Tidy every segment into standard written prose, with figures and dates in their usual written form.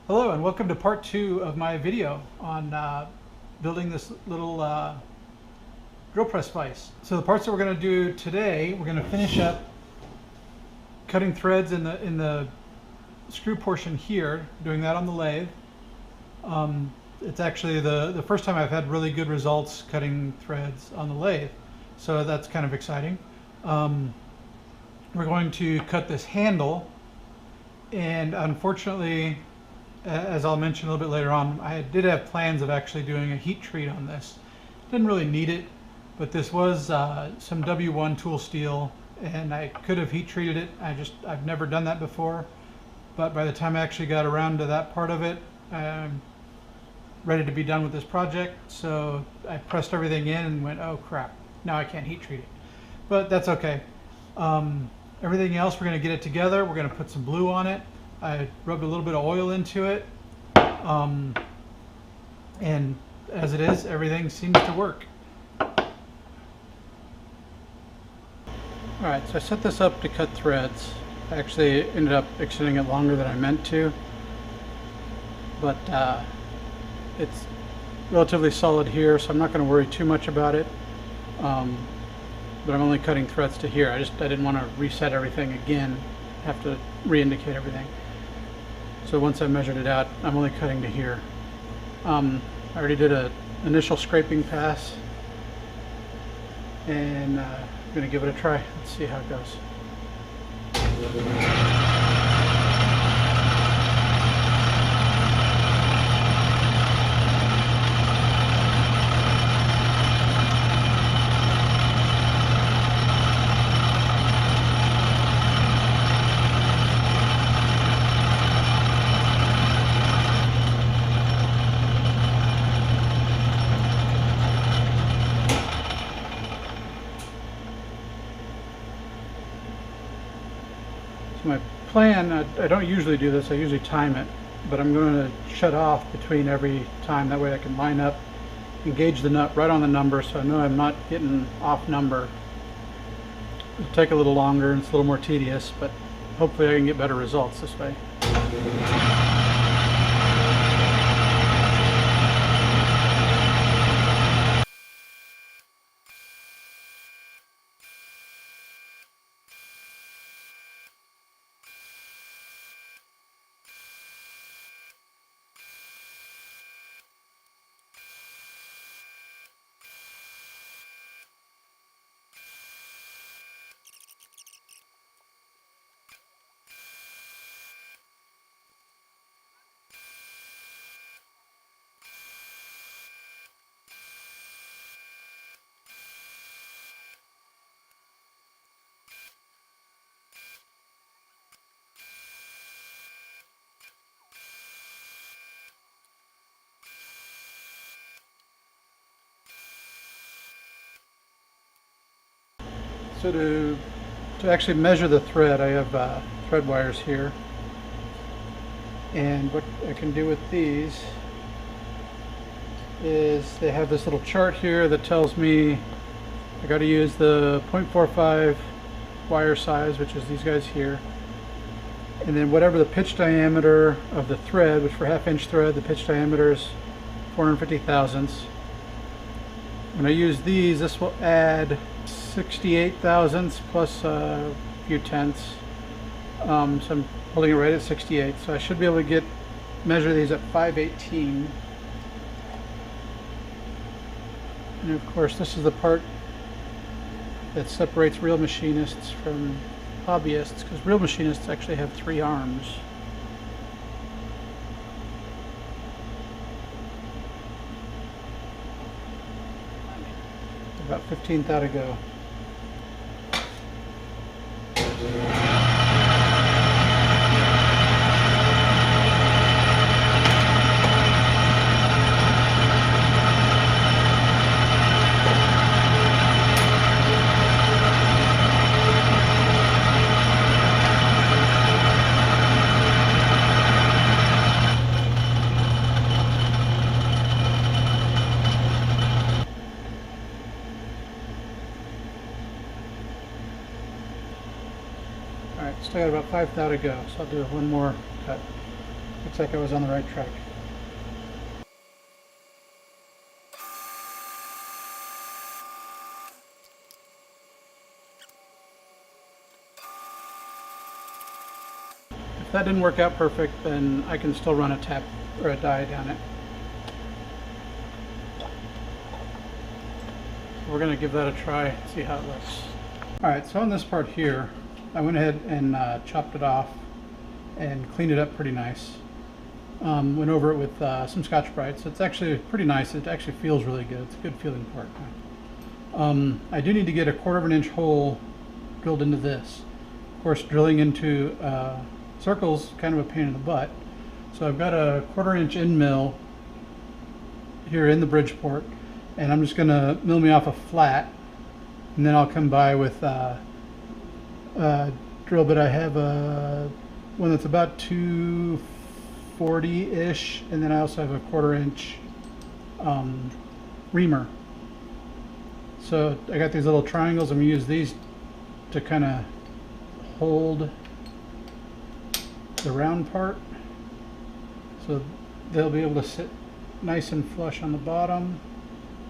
Hello and welcome to part 2 of my video on building this little drill press vise. So the parts that we're going to do today, we're going to finish up cutting threads in the screw portion here, doing that on the lathe. It's actually the first time I've had really good results cutting threads on the lathe, so that's kind of exciting. We're going to cut this handle, and unfortunately, as I'll mention a little bit later on, I did have plans of actually doing a heat treat on this. Didn't really need it, but this was some W1 tool steel, and I could have heat treated it. I've never done that before, but by the time I actually got around to that part of it, I'm ready to be done with this project. So I pressed everything in and went, oh crap, now I can't heat treat it. But that's okay. Everything else, we're going to get it together. We're going to put some glue on it. I rubbed a little bit of oil into it, and as it is, everything seems to work. Alright, so I set this up to cut threads. I actually ended up extending it longer than I meant to, but it's relatively solid here, so I'm not going to worry too much about it. But I'm only cutting threads to here. I didn't want to reset everything again, have to re-indicate everything. So once I measured it out, I'm only cutting to here. I already did an initial scraping pass, and I'm going to give it a try. Let's see how it goes. My plan, I don't usually do this, I usually time it, but I'm going to shut off between every time, that way I can line up, engage the nut right on the number, so I know I'm not getting off number. It'll take a little longer and it's a little more tedious, but hopefully I can get better results this way. So to actually measure the thread, I have thread wires here, and what I can do with these is they have this little chart here that tells me I got to use the 0.45 wire size, which is these guys here, and then whatever the pitch diameter of the thread, which for half-inch thread the pitch diameter is 450 thousandths. When I use these, this will add 68 thousandths plus a few tenths. So I'm holding it right at 68. So I should be able to measure these at 5/18. And of course, this is the part that separates real machinists from hobbyists, because real machinists actually have 3 arms. About 15th out to go. Alright, still got about 5 thou to go, so I'll do one more cut. Looks like I was on the right track. If that didn't work out perfect, then I can still run a tap or a die down it. We're going to give that a try, see how it looks. Alright, so on this part here, I went ahead and chopped it off and cleaned it up pretty nice. Went over it with some Scotch-Brite, so it's actually pretty nice. It actually feels really good. It's a good feeling part. I do need to get a 1/4 of an inch hole drilled into this. Of course, drilling into circles kind of a pain in the butt. So I've got a 1/4 inch end mill here in the Bridgeport, and I'm just going to mill me off a flat, and then I'll come by with drill bit. I have one that's about 240-ish, and then I also have a 1/4 inch reamer. So I got these little triangles. I'm going to use these to kind of hold the round part, so they'll be able to sit nice and flush on the bottom,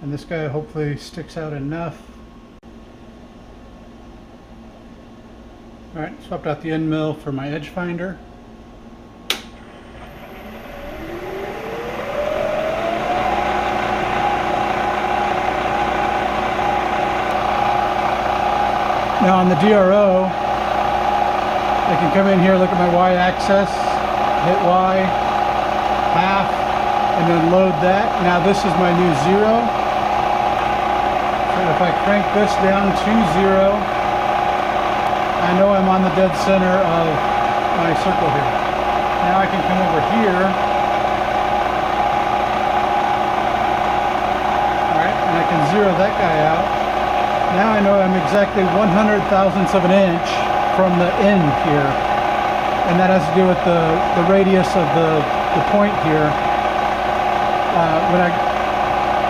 and this guy hopefully sticks out enough. Alright, swapped out the end mill for my edge finder. Now on the DRO, I can come in here, look at my y-axis, hit Y, half, and then load that. Now this is my new 0. So if I crank this down to 0, I know I'm on the dead center of my circle here. Now I can come over here. Alright, and I can 0 that guy out. Now I know I'm exactly 1/100,000ths of an inch from the end here, and that has to do with the radius of the point here.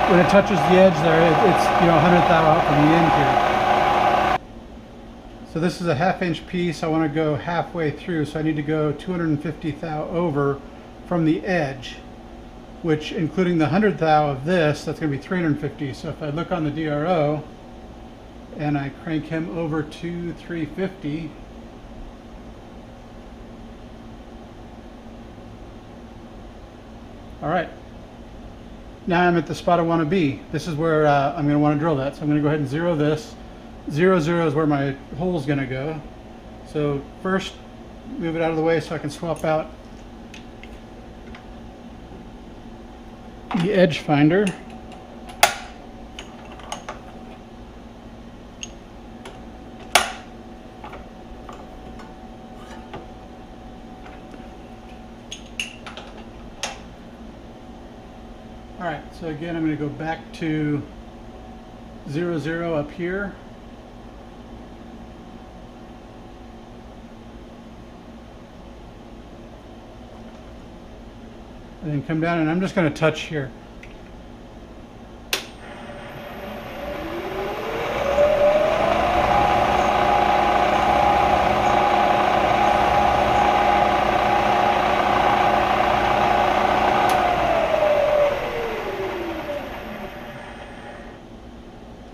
When it touches the edge there, it's 100 thou out from the end here. So this is a 1/2 inch piece. I want to go halfway through, so I need to go 250 thou over from the edge, which, including the 100 thou of this, that's going to be 350. So if I look on the DRO and I crank him over to 350, all right, now I'm at the spot I want to be. This is where I'm going to want to drill that. So I'm going to go ahead and 0 this. 0, 0 is where my hole is going to go. So first, move it out of the way so I can swap out the edge finder. Alright, so again I'm going to go back to 0, 0 up here. And then come down, and I'm just going to touch here.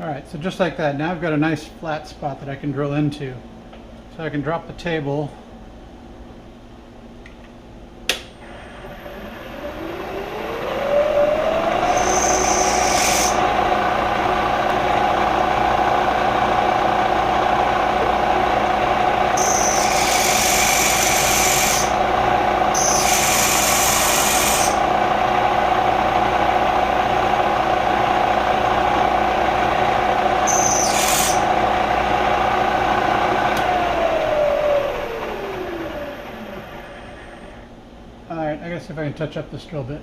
Alright, so just like that, now I've got a nice flat spot that I can drill into. So I can drop the table. Alright, I guess if I can touch up this drill bit.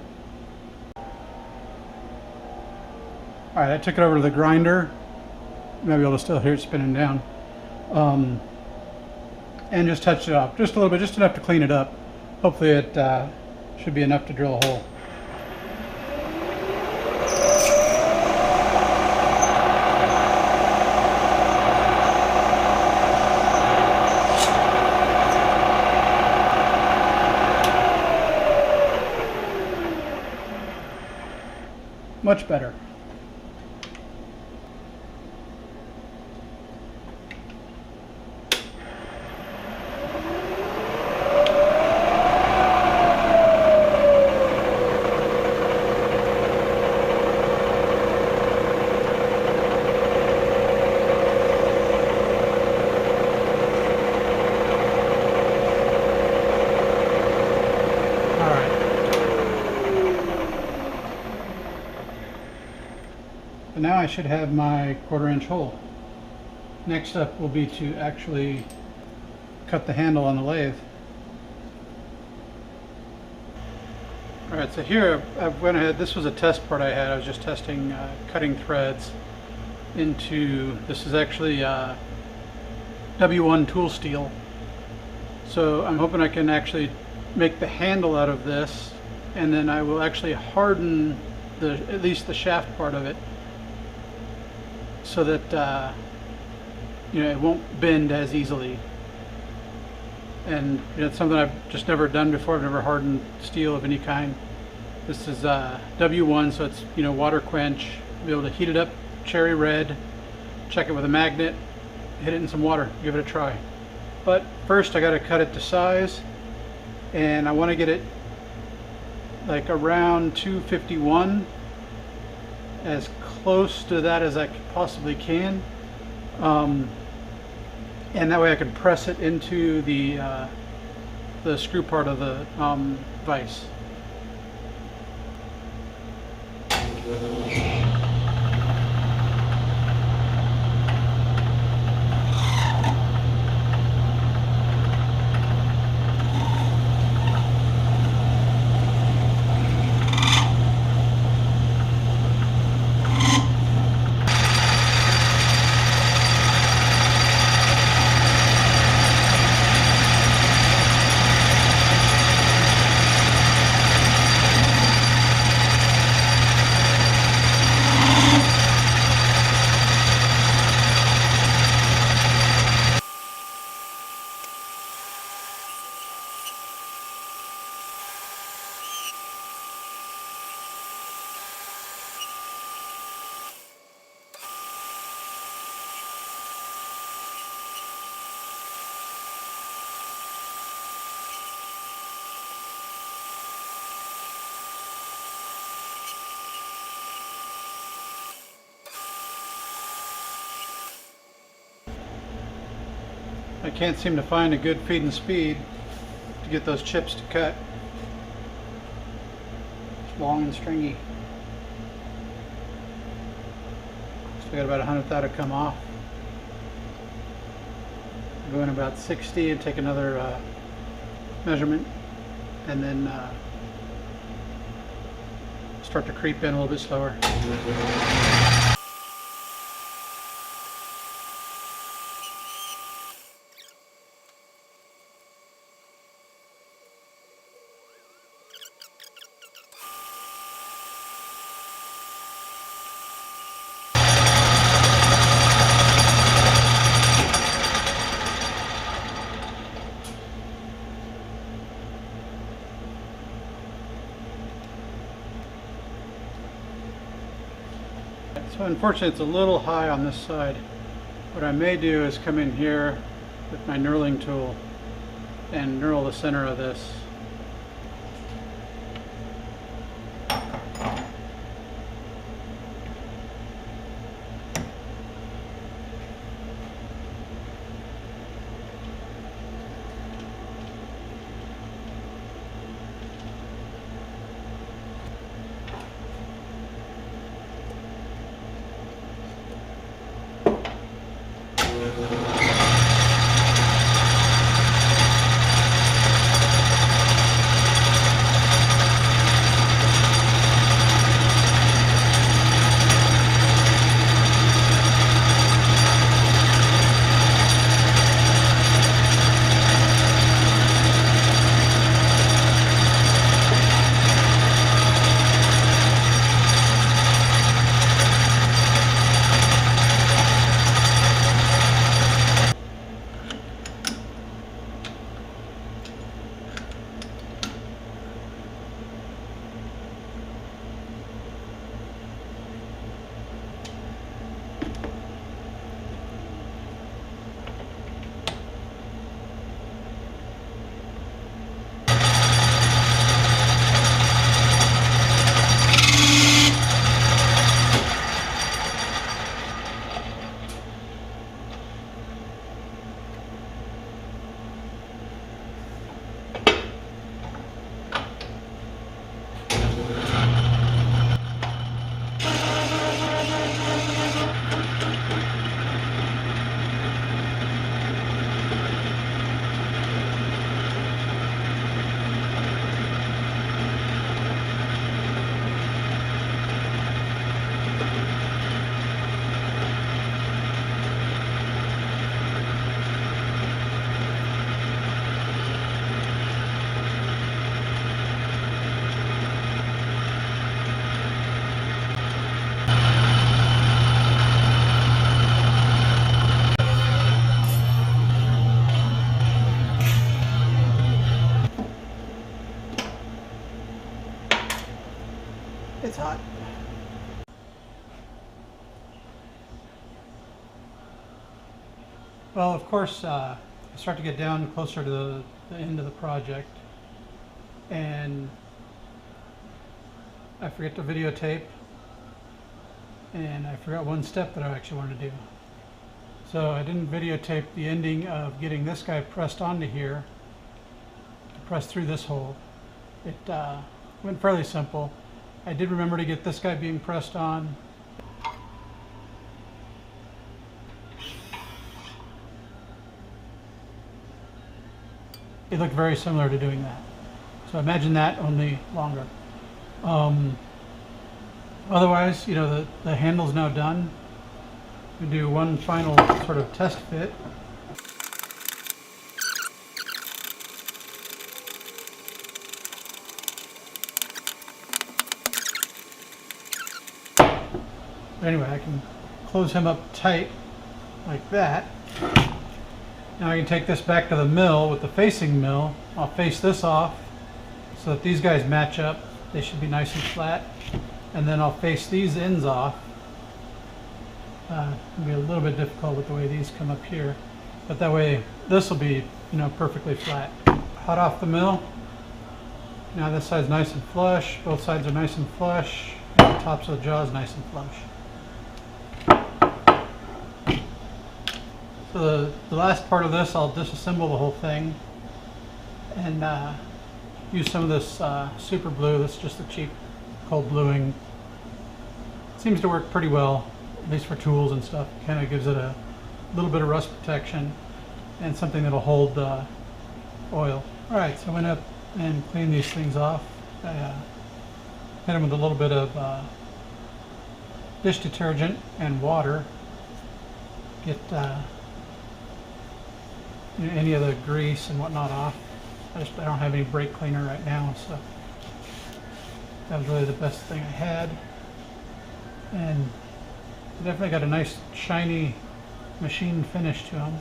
Alright, I took it over to the grinder. Maybe you'll still hear it spinning down. And just touched it off. Just a little bit, just enough to clean it up. Hopefully it should be enough to drill a hole. much better. Now I should have my 1/4 inch hole. Next up will be to actually cut the handle on the lathe. Alright, so here I went ahead, this was a test part I had. I was just testing cutting threads into, this is actually W1 tool steel. So I'm hoping I can actually make the handle out of this, and then I will actually harden at least the shaft part of it, so that it won't bend as easily. And it's something I've just never done before. I've never hardened steel of any kind. This is W1, so it's water quench. Be able to heat it up cherry red, check it with a magnet, hit it in some water, give it a try. But first I got to cut it to size, and I want to get it like around 251, as close to that as I possibly can, and that way I can press it into the screw part of the vise. I can't seem to find a good feed and speed to get those chips to cut. It's long and stringy. Still got about 100th to come off. Go in about 60 and take another measurement, and then start to creep in a little bit slower. So unfortunately it's a little high on this side. What I may do is come in here with my knurling tool and knurl the center of this. Well, of course, I start to get down closer to the end of the project, and I forget to videotape, and I forgot one step that I actually wanted to do. So I didn't videotape the ending of getting this guy pressed onto here, to press through this hole. It went fairly simple. I did remember to get this guy being pressed on. It looked very similar to doing that. So imagine that, only longer. Otherwise, you know, the handle's now done. We do one final sort of test fit. Anyway, I can close him up tight like that. Now I can take this back to the mill with the facing mill. I'll face this off so that these guys match up. They should be nice and flat. And then I'll face these ends off. It'll be a little bit difficult with the way these come up here, but that way this will be, you know, perfectly flat. Hot off the mill. Now this side's nice and flush. Both sides are nice and flush. And the tops of the jaw is nice and flush. So the last part of this, I'll disassemble the whole thing and use some of this super blue. That's just the cheap cold bluing. Seems to work pretty well, at least for tools and stuff. Kind of gives it a little bit of rust protection and something that'll hold oil. All right, so I went up and cleaned these things off. I hit them with a little bit of dish detergent and water. Get you know, any of the grease and whatnot off. I don't have any brake cleaner right now, so that was really the best thing I had. And definitely got a nice shiny machine finish to them.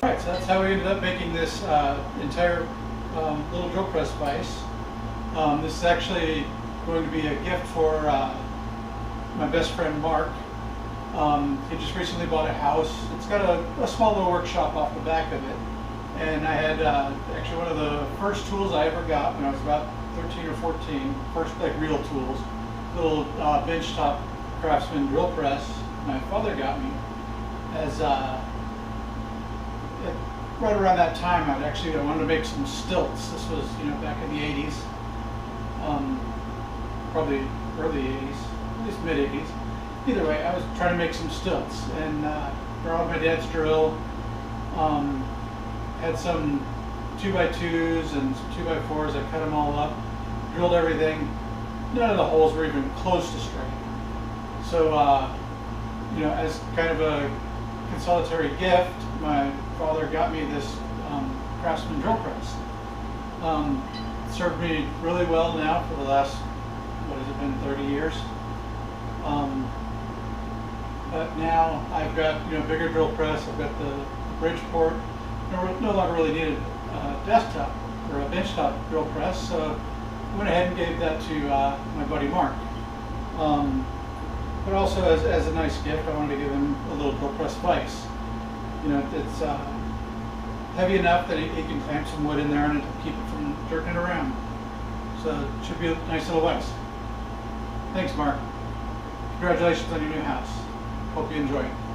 Alright, so that's how we ended up making this entire little drill press vise. This is actually going to be a gift for my best friend Mark. He just recently bought a house. It's got a small little workshop off the back of it. And I had actually one of the first tools I ever got when I was about 13 or 14, first like real tools, little benchtop Craftsman drill press my father got me as right around that time. I wanted to make some stilts. This was, you know, back in the 80s, probably early 80s, at least mid 80s. Either way, I was trying to make some stilts and borrowed my dad's drill. Had some 2x2s and some 2x4s. I cut them all up, drilled everything. None of the holes were even close to straight. So, you know, as kind of a consolatory gift, my father got me this Craftsman drill press. Served me really well now for the last, what has it been, 30 years. But now I've got, you know, bigger drill press. I've got the Bridgeport. No longer really needed a desktop or a benchtop drill press, so I went ahead and gave that to my buddy Mark. But also as a nice gift, I wanted to give him a little drill press vise. You know, it's heavy enough that it can clamp some wood in there and it'll keep it from jerking it around. So it should be a nice little vise. Thanks, Mark. Congratulations on your new house. Hope you enjoy it.